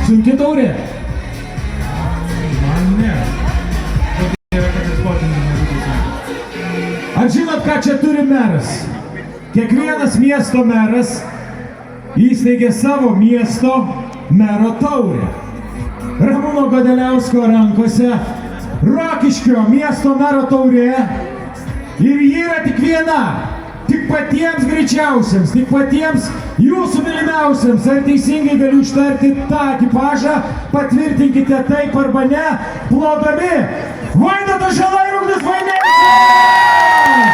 Sunki taurė. Man ne. Kodėl kad sportininkai nebūtų. Ar žinot, ką čia turi meras? Kiekvienas miesto meras įsteigė savo miesto mero taurę. Ramūno Godeliausko rankose Rokiškio miesto mero taurė ir ji yra tik viena. Tik patiems greičiausiams, tik patiems jūsų mylimiausiams. Ar teisingai galiu ištarti tą ekipažą? Patvirtinkite taip arba ne, plodami Vaidotas Žalairugnis Vainevičius!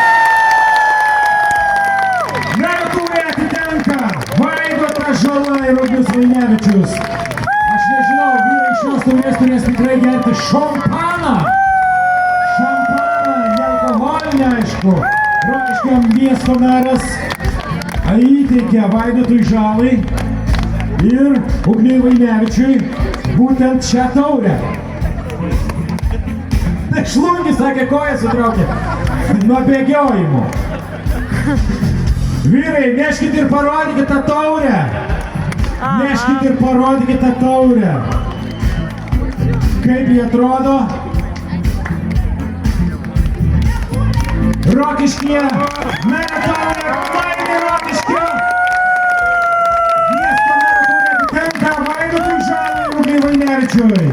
Mero taurė atitenka Vaidotas Žalairugnis Vainevičius. Aš nežinau, vyrai šios taurės turės tikrai gerti šampaną. Šampaną, nealkoholinį, aišku. Rokiškio miesto meras įteikė Vaidotui Žalai ir Ugniui Vainevičiui būtent šią taurę. Šlungis, sakė, koją sutraukė nuo bėgiojimo. Vyrai, neškit ir parodykit tą taurę. Neškit ir parodykit tą taurę. Kaip jie atrodo? Rokiškyje, mero taurė, Laimė Rokiškio. Miesto mero taurė atitenka Vaidotui Žalai ir Ugniui Vainevičiui.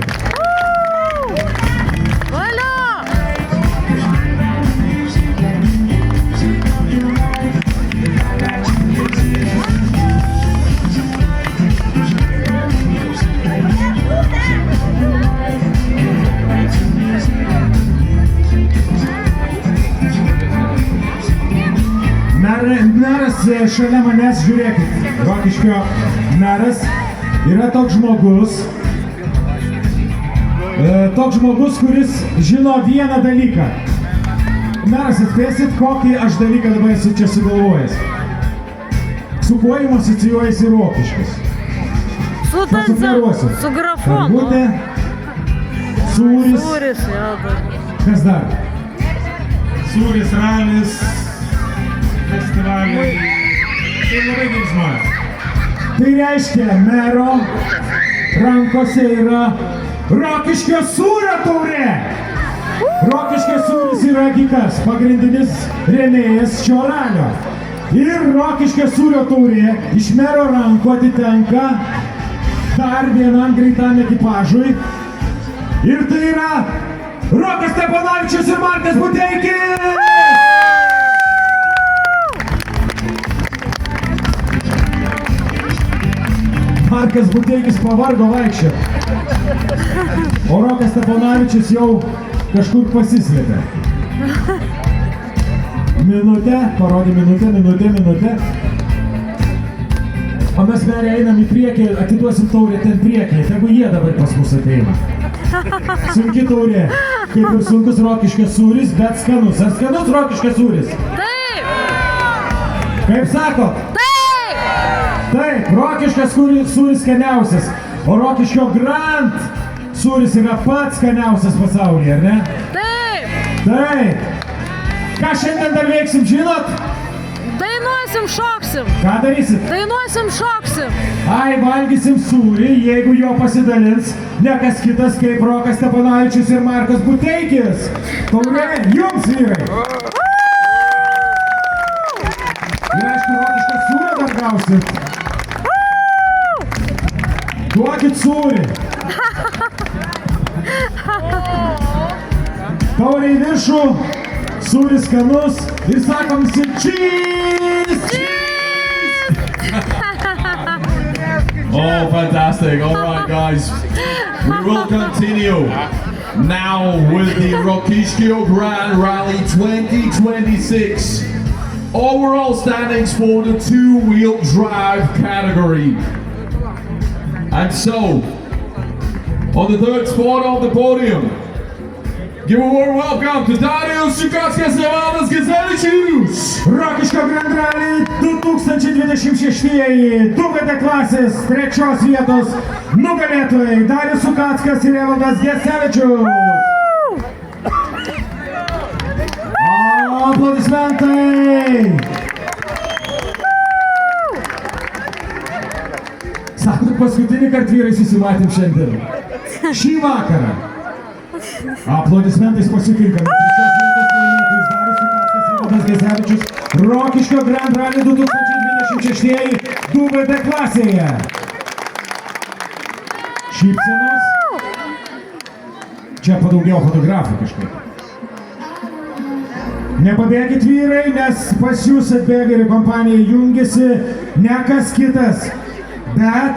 Meras šalia manęs, žiūrėkit, Rokiškio meras yra toks žmogus, kuris žino vieną dalyką. Meras, atspėsit, kokį aš dalyką dabar esu čia sugalvojęs. Su kuo jums asocijuojasi Rokiškis? Su grafonu. Karvutė, sūris. Kas dar? Sūris, ralis, festivaliai. Tai labai gerai žmonės. Tai reiškia, mero rankose yra Rokiškio sūrio taurė. Rokiškio sūris yra gikas, pagrindinis rėmėjas šio ralio. Ir Rokiškio sūrio taurė iš mero rankų atitenka dar vienam greitam ekipažui. Ir tai yra Rokas Steponavičius ir Markas Buteikis! Markas Buteikis pavargo vaikščioti, o Rokas Steponavičius jau kažkur pasislėpė. Minutė, parodė minutė. O mes merė einam į priekį, atiduosim taurę ten priekyje, tegu jie dabar pas mus ateina. Sunki taurė, kaip ir sunkus Rokiškio sūris, bet skanus. Ar skanus Rokiškio sūris? Taip! Kaip sakot? Taip, Rokiškio sūris skaniausias, o Rokiškio Grand sūris yra pats skaniausias pasaulyje, ar ne? Taip! Taip. Ką šiandien dar veiksim, žinot? Dainuosim, šoksim. Ką darysit? Dainuosim, šoksim. Ai, valgysim sūrį, jeigu jo pasidalins ne kas kitas kaip Rokas Steponavičius ir Markas Buteikis. Taurė jums, vyrai. Ir aišku, Rokiškio sūrio dar gausit. Duokit sūrį. Taurė į viršų, sūris skanus ir sakom visi cheese! Oh, fantastic. All right, guys. We will continue now with the Rokiškio Grand Rally 2026. Overall standings for the two-wheel drive category. And so, on the third spot of the podium, give a warm welcome to Darius Čukauskas ir Valdas Gezevičius. Rokiškio Grand Rally 2026 2GT klasės trečios vietos nugalėtojai Darius Čukauskas ir Valdas Gezevičius. Aplodismentai. Sakot, paskutinį kartą vyrai susimatėm šiandien. Šį vakarą. Aplodismentais pasitinkame. Trečios vietos laimėtojus Darius Sukauskas ir Valdas Gezevičius Rokiškio Grand Rally 2026 DVD klasėje. Šypsenos. Čia padaugėjo fotografų kažkaip. Nepabėgit vyrai, nes pas jūs atbėga ir kompanija jungiasi ne kas kitas, bet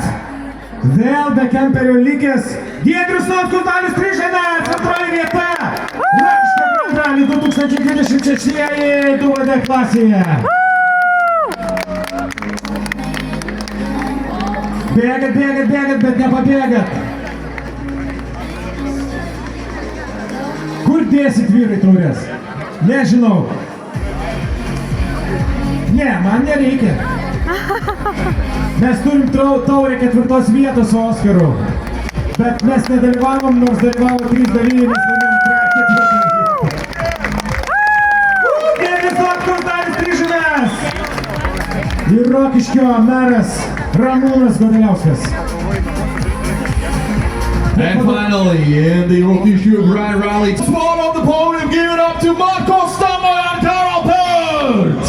vėl be kemperio likęs Giedrius Notkus Dalius Kryžanas, antroji vieta. Rokiškio Grand Rally 2026 DVD klasėje. Bėgat, bet nepabėgat. Kur dėsit vyrai taurės? Nežinau. Ne, man nereikia. Mes turim taurę 4 vietos su Oskaru. Bet mes nedalyvavom, nors dalyvavo 3 dalyviai, mes laimėjom 4 vietą. Giedrius Notkus Dalius Kryžanas. Ir Rokiškio meras Ramūnas Godeliauskas. And finally, in the Rokiškio Grand Rally, spot on the podium, give it up to Marko Stamo and Karl Pert!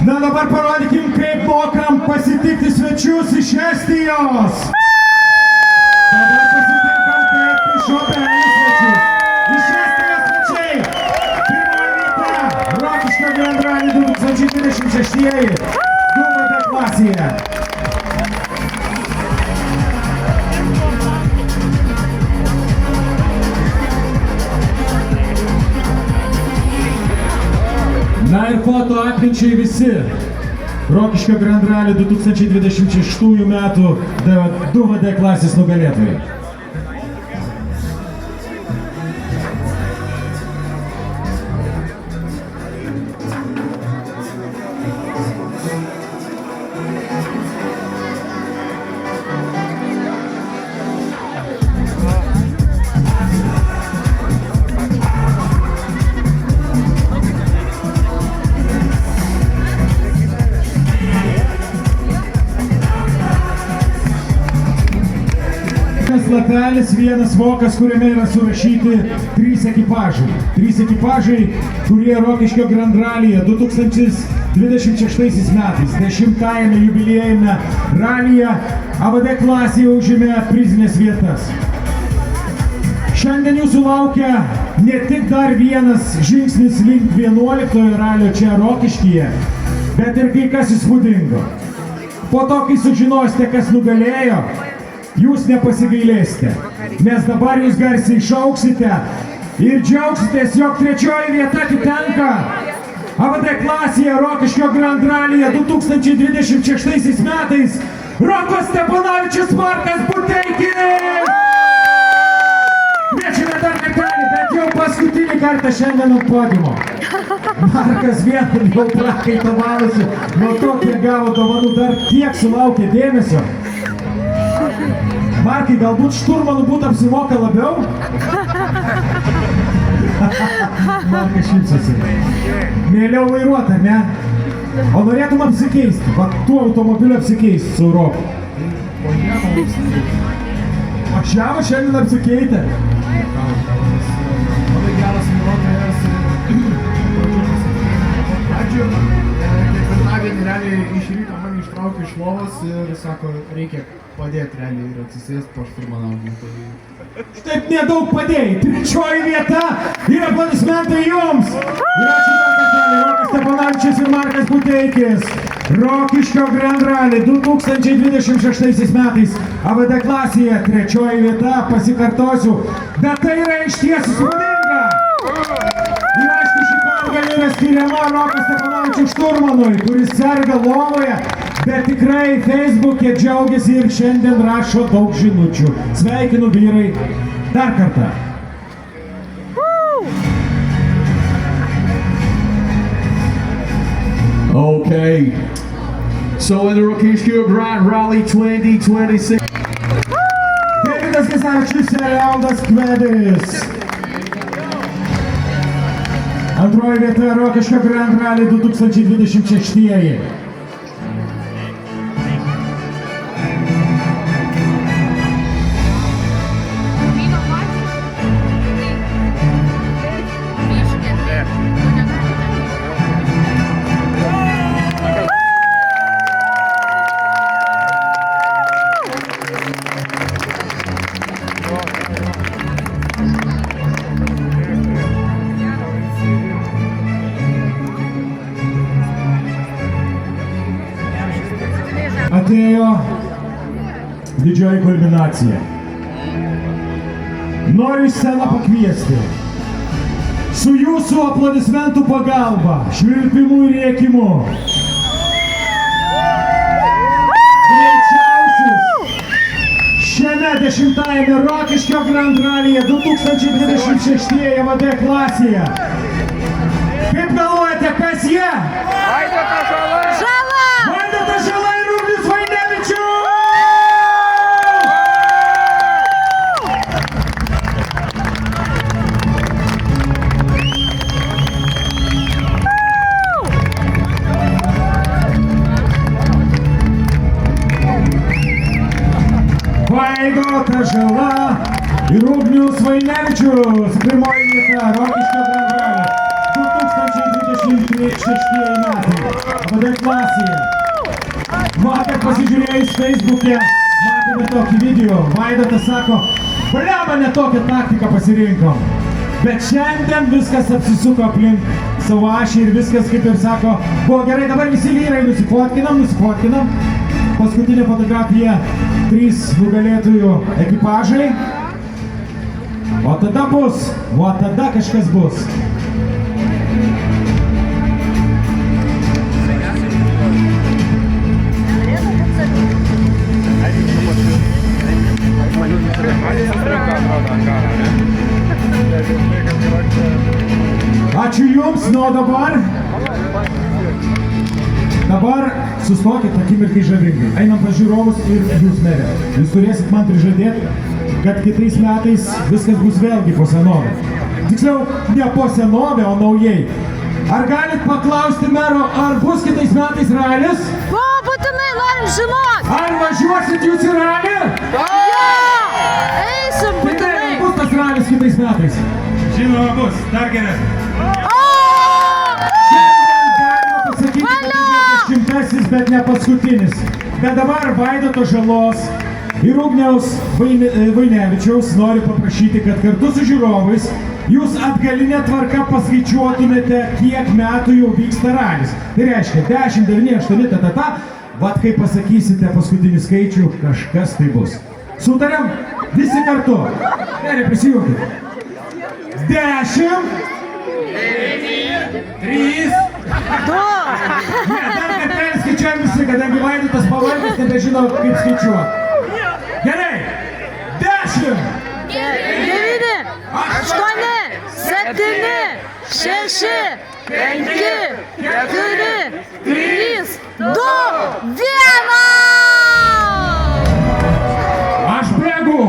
Na dabar parodykim, kaip mokam pasitikti svečius iš Estijos. Dabar pasitinkam kaip iš Obelių svečius. Iš Estijos svečiai. Pirmoji vieta Rokiškio Grand Rally 2026 DVD klasėje. Na ir foto atminčiai visi Rokiškio Grand Rally 2026 metų DVD klasės nugalėtojai. Lapelis, vienas vokas, kuriame yra surašyti 3 ekipažai. 3 ekipažai, kurie Rokiškio Grand Rallyje 2026 metais, 10-ajame jubiliejame ralyje AVD klasėje užėmė prizinės vietas. Šiandien jūsų laukia ne tik dar vienas žingsnis link 11 ralio čia Rokiškyje, bet ir kai kas įspūdingo. Po to, kai sužinosite, kas nugalėjo, jūs nepasigailėsite, nes dabar jūs garsiai šauksite ir džiaugsitės, jog 3 vieta atitenka AVD klasėje Rokiškio Grand Rallyje 2026 metais Rokas Steponavičius Markas Buteikis! Kviečiame dar kartelį, bet jau paskutinį kartą šiandien ant podiumo. Markas vien jau prakaitavavosi, nuo to, kiek gavo dovanų, dar tiek sulaukė dėmesio. Markai, galbūt šturmanų būtų apsimoka labiau? Markas šypsosi. Mėliau vairuoti, ne? O norėtum apsikeisti, va tuo automobiliu apsikeisti su Europu. Važiavo šiandien apsikeitę. Labai geras vairuotojas. Ačiū. Ketvirtadienį realiai iš ryto mane ištraukė iš lovos ir sako, reikia padėti realiai ir atsisėsti po šturmanavimą. Taip nedaug padėjai. 3 vieta ir aplodismentai jums. Ir ačiū dar kartelį, Rokas Steponavičius ir Markas Buteikis. Rokiškio Grand Rally 2026 metais AVD klasėje 3 vieta, pasikartosiu, bet tai yra išties įspūdinga. Ir aišku, šį pergalę yra skiriama Rokas Steponavičius šturmanui, kuris serga lovoje, bet tikrai Facebook'e džiaugiasi ir šiandien rašo daug žinučių. Sveikinu vyrai dar kartą. Okay. So in the Rokiškio Grand Rally 2026. Deividas Gesavičius ir Leondas Kvedis. Antroji vieta Rokiškio Grand Rally 2026. Atėjo didžioji kulminacija. Noriu į sceną pakviesti. Su jūsų aplodismentų pagalba, švilpimu ir rėkimu. Greičiausius šiame 10-ajame Rokiškio Grand Rallyje 2026 VD klasėje. Kaip galvojate, kas jie? Žala! Vaidotas Žala ir Ugnius Vainevičius! Vaidotas Žala ir Ugnius Vainevičius. Pirmoji vieta Rokiškio Grand Rally 2026 metai. VD klasėje. Vakar pasižiūrėjus Facebook'e, matėme tokį video. Vaidotas sako, blemba, ne tokią taktiką pasirinkom. Bet šiandien viskas apsisuko aplink savo ašį ir viskas, kaip ir sako, buvo gerai, dabar visi vyrai nusifotkinam. Paskutinė fotografija, 3 nugalėtojų ekipažai. O tada kažkas bus. Ačiū Jums, nu o dabar sustokit akimirkai žavingai. Einam pas žiūrovus ir Jūs, merė. Jūs turėsit man prižadėti, kad kitais metais viskas bus vėlgi po senovę. Tiksliau, ne po senovę, o naujai. Ar galit paklausti mero, ar bus kitais metais ralis? O, būtinai norim žinot! Ar važiuosit Jūs į ralį? Jo! Eisim Tai būtinai! bus tas ralis kitais metais. Žinoma bus, dar geresnis. Šiandien galima pasakyti, kad tai 10-asis, bet ne paskutinis. Bet dabar Vaidoto Žalos ir Ugniaus Vainevičiaus noriu paprašyti, kad kartu su žiūrovais jūs atgalinė tvarka paskaičiuotumėte, kiek metų jau vyksta ralis. Tai reiškia 10, 9, 8, ta. Vat kai pasakysite paskutinį skaičių, kažkas tai bus. Sutariam? Visi kartu. Gerai, prisijungit. 10, 9, 3. Ne, dar neperskaičiuojam visi, kadangi Vaidotas pavargęs, nebežino kaip skaičiuoti. Gerai. 10, 9, 8, 7, 6, 5, 4, 3, 2, 1! aš bėgu.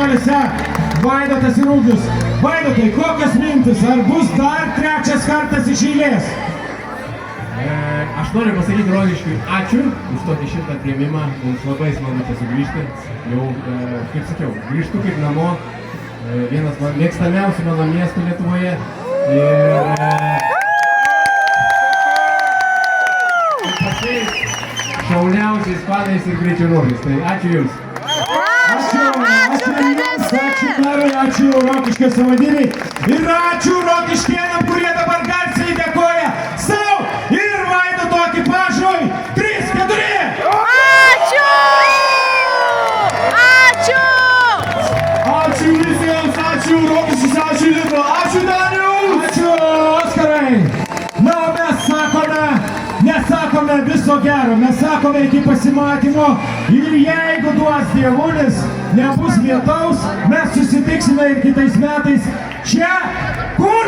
finalise Vaidotas ir Ugnius. Vaidotai, kokios mintis? Ar bus dar trečias kartas iš eilės? Aš noriu pasakyti Rokiškiui ačiū už tokį šiltą priėmimą, mums labai smagu čia sugrįžti. Jau, kaip sakiau, grįžtu kaip namo, vienas mėgstamiausių mano miestų Lietuvoje. Ir pačiais šauniausiais fanais ir greičio ruožais. Tai ačiū Jums. Ačiū merui, ačiū Rokiškio savivaldybei ir ačiū Rokiškėnam, kurie dabar garsiai dėkoja savo ir Vaidoto ekipažui. 3-4! Ačiū! Ačiū! Ačiū visiems, ačiū Rokiškis, ačiū Lietuva, ačiū Daniel! Ačiū, Oskarai! Na, o mes nesakome viso gero, mes sakome iki pasimatymo ir jeigu duos dievulis, nebus lietaus, mes susitiksime ir kitais metais čia, kur?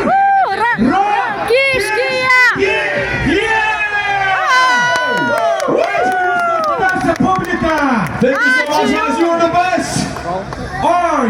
Rokiškyje! Ačiū, jūs nuostabiausia publika! Thank you so much, guys, you're the best! Oi!